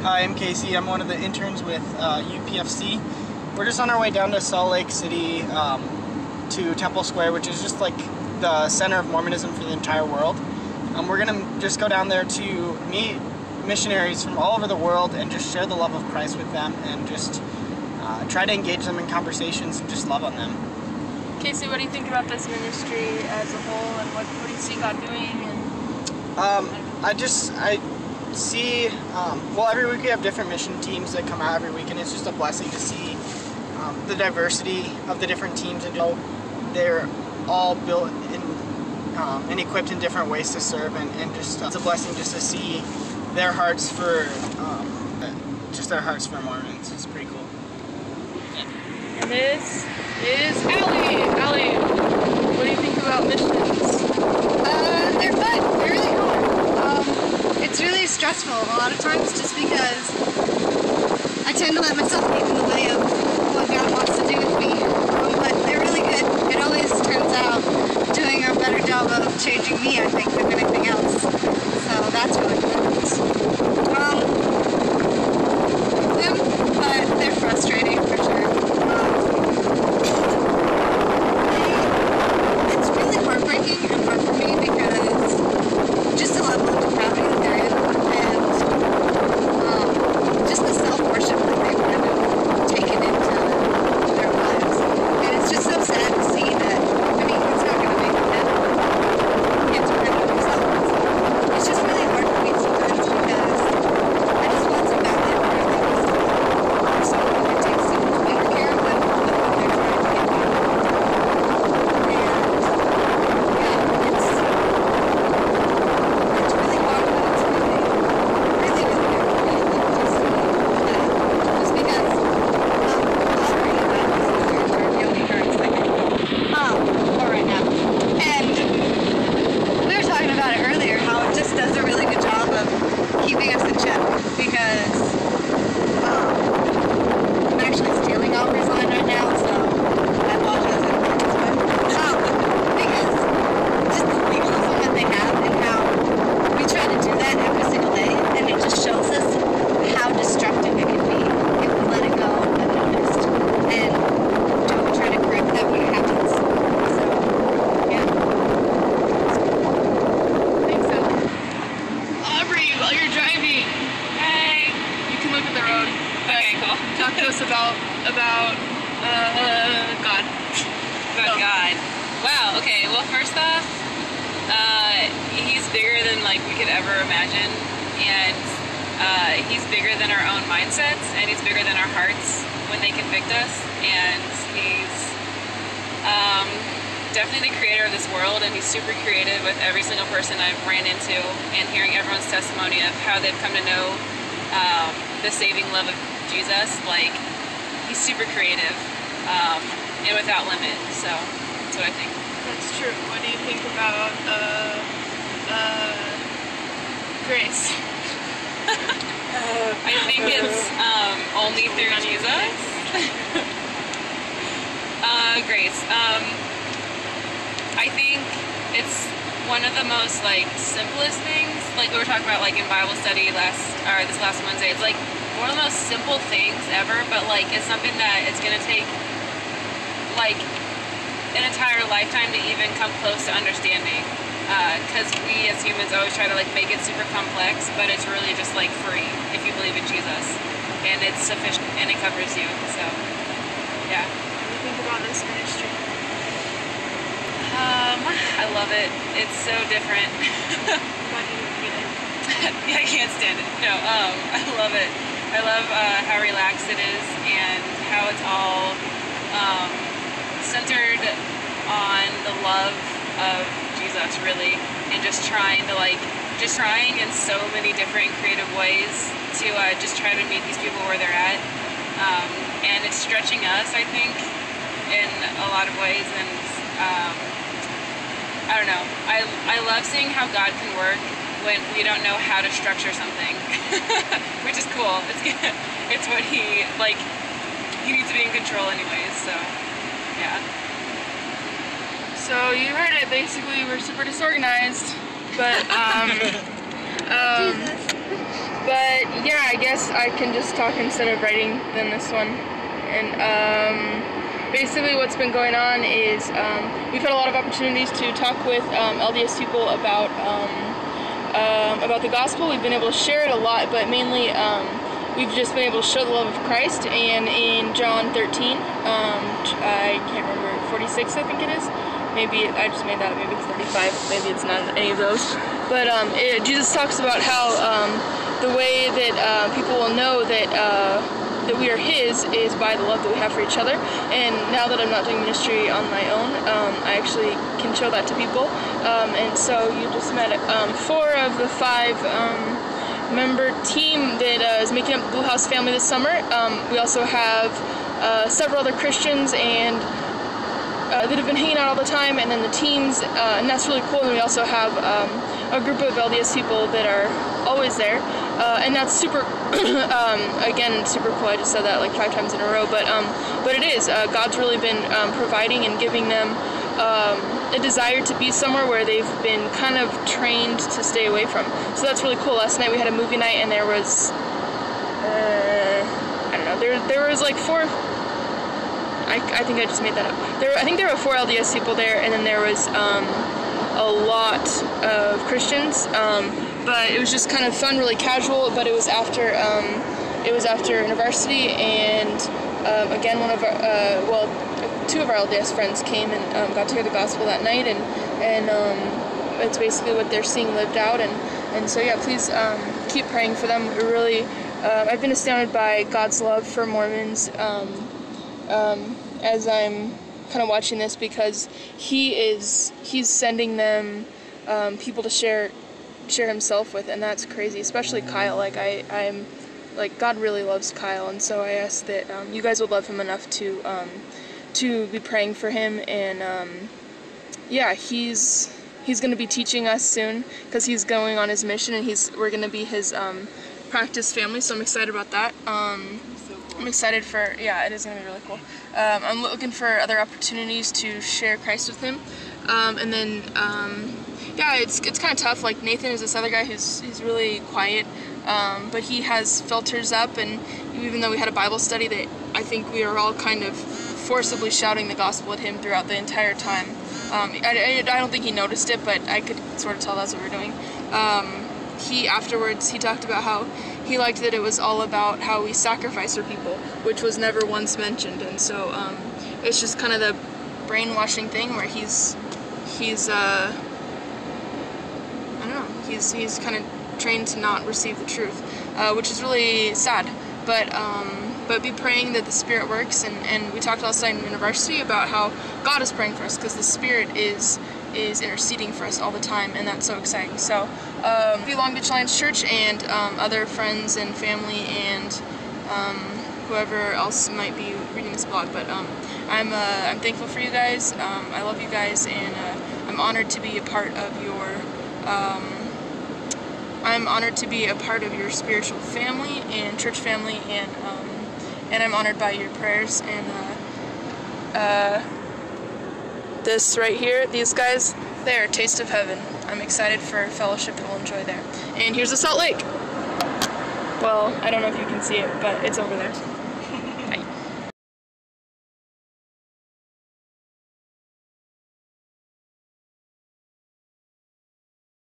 Hi, I'm Casey. I'm one of the interns with UPFC. We're just on our way down to Salt Lake City to Temple Square, which is just like the center of Mormonism for the entire world. We're gonna just go down there to meet missionaries from all over the world and just share the love of Christ with them and just try to engage them in conversations and just love on them. Casey, what do you think about this ministry as a whole, and what do you see God doing? And I see, well, every week we have different mission teams that come out every week, and it's just a blessing to see the diversity of the different teams and how they're all built in and equipped in different ways to serve, and just it's a blessing just to see their hearts for their hearts for Mormons. It's pretty cool. And this is Allie. Allie, what do you think about missions? They're fun. They're really cool. It's really stressful a lot of times just because I tend to let myself get in the way of what God wants to do with me. But they're really good. It always turns out doing a better job of changing me, I think, than anything else. So that's really good. But they're frustrating for sure. It's really heartbreaking and hard for me because just the level of depravity that they're in, and just the self-worship that they've kind of taken into their lives. And it's just so sad to see that, I mean, it's not going to make them get dependent on themselves. It's just really hard for me sometimes because I just want some family in my life. So it takes so much better care of them than what they're trying to get by. And yeah, it's really hard, but it's really good for me to see that. Just because already that is the only current second. For right now. And we were talking about it earlier, how it just does a really good job of keeping us in check because I'm actually stealing Aubrey's line right now, so I apologize in advance. Because just the legalism that they have and how we try to do that every single day, and it just shows us how destructive it can be if we let it go unnoticed and don't try to correct that when it happens. So, yeah. Thanks, so. Aubrey, while you're driving, hey, you can look at the road. Okay, cool. Talk to us about God. About God. Wow, okay, well first off, he's bigger than like we could ever imagine, and he's bigger than our own mindsets, and he's bigger than our hearts when they convict us, and he's definitely the creator of this world, and he's super creative with every single person I've ran into, and hearing everyone's testimony of how they've come to know the saving love of Jesus. Like, he's super creative and without limit, so that's what I think. That's true. What do you think about grace? I think it's only through Jesus. Grace. I think it's one of the most like simplest things, like we were talking about like in Bible study this last Wednesday. It's like one of the most simple things ever, but like it's something that it's gonna take like an entire lifetime to even come close to understanding. Because we as humans always try to like make it super complex, but it's really just like free if you believe in Jesus, and it's sufficient and it covers you. So yeah. What do you think about this ministry? I love it. It's so different. Why do you hate it? Yeah, I can't stand it. No, I love it. I love how relaxed it is and how it's all centered on the love of Jesus, really, and just trying in so many different creative ways to just try to meet these people where they're at, and it's stretching us, I think, in a lot of ways, and I don't know, I love seeing how God can work when we don't know how to structure something, which is cool. It's what he needs to be in control anyways, so yeah. So you heard it, basically we're super disorganized, but but yeah, I guess I can just talk instead of writing than this one. And basically what's been going on is we've had a lot of opportunities to talk with LDS people about the gospel. We've been able to share it a lot, but mainly we've just been able to show the love of Christ. And in John 13, I can't remember, 46 I think it is. Maybe I just made that up. Maybe it's 35. Maybe it's not any of those. But Jesus talks about how the way that people will know that we are His is by the love that we have for each other. And now that I'm not doing ministry on my own, I actually can show that to people. And so you just met 4 of the 5 member team that is making up the Blue House family this summer. We also have several other Christians and that have been hanging out all the time, and then the teens, and that's really cool. And we also have a group of LDS people that are always there, and that's super, again, super cool. I just said that like 5 times in a row, but it is. God's really been providing and giving them a desire to be somewhere where they've been kind of trained to stay away from. So that's really cool. Last night we had a movie night, and there was, I don't know, there was like 4. I think I just made that up. I think there were 4 LDS people there, and then there was a lot of Christians. But it was just kind of fun, really casual. But it was after university, and again, one of our 2 of our LDS friends came and got to hear the gospel that night, and it's basically what they're seeing lived out. And so yeah, please keep praying for them. It really, I've been astounded by God's love for Mormons. As I'm kind of watching this, because he's sending them people to share himself with, and that's crazy, especially Kyle. Like I'm like, God really loves Kyle, and so I ask that you guys would love him enough to be praying for him. And yeah, he's going to be teaching us soon, because he's going on his mission, and we're going to be his practice family, so I'm excited about that. I'm excited for, yeah, it is going to be really cool. I'm looking for other opportunities to share Christ with him. And then, yeah, it's kind of tough. Like, Nathan is this other guy he's really quiet, but he has filters up, and even though we had a Bible study, that I think we were all kind of forcibly shouting the gospel at him throughout the entire time. I don't think he noticed it, but I could sort of tell that's what we were doing. Afterwards, he talked about how he liked that it was all about how we sacrifice for people, which was never once mentioned. And so it's just kind of the brainwashing thing where he's I don't know, he's kind of trained to not receive the truth, which is really sad. But be praying that the Spirit works, and we talked last night in university about how God is praying for us, because the Spirit is interceding for us all the time, and that's so exciting. So be Long Beach Lions Church and other friends and family and whoever else might be reading this blog, but I'm thankful for you guys. I love you guys, and I'm honored to be a part of your spiritual family and church family, and I'm honored by your prayers. And this right here, these guys, they're a taste of heaven. I'm excited for fellowship that we'll enjoy there. And here's the Salt Lake. Well, I don't know if you can see it, but it's over there.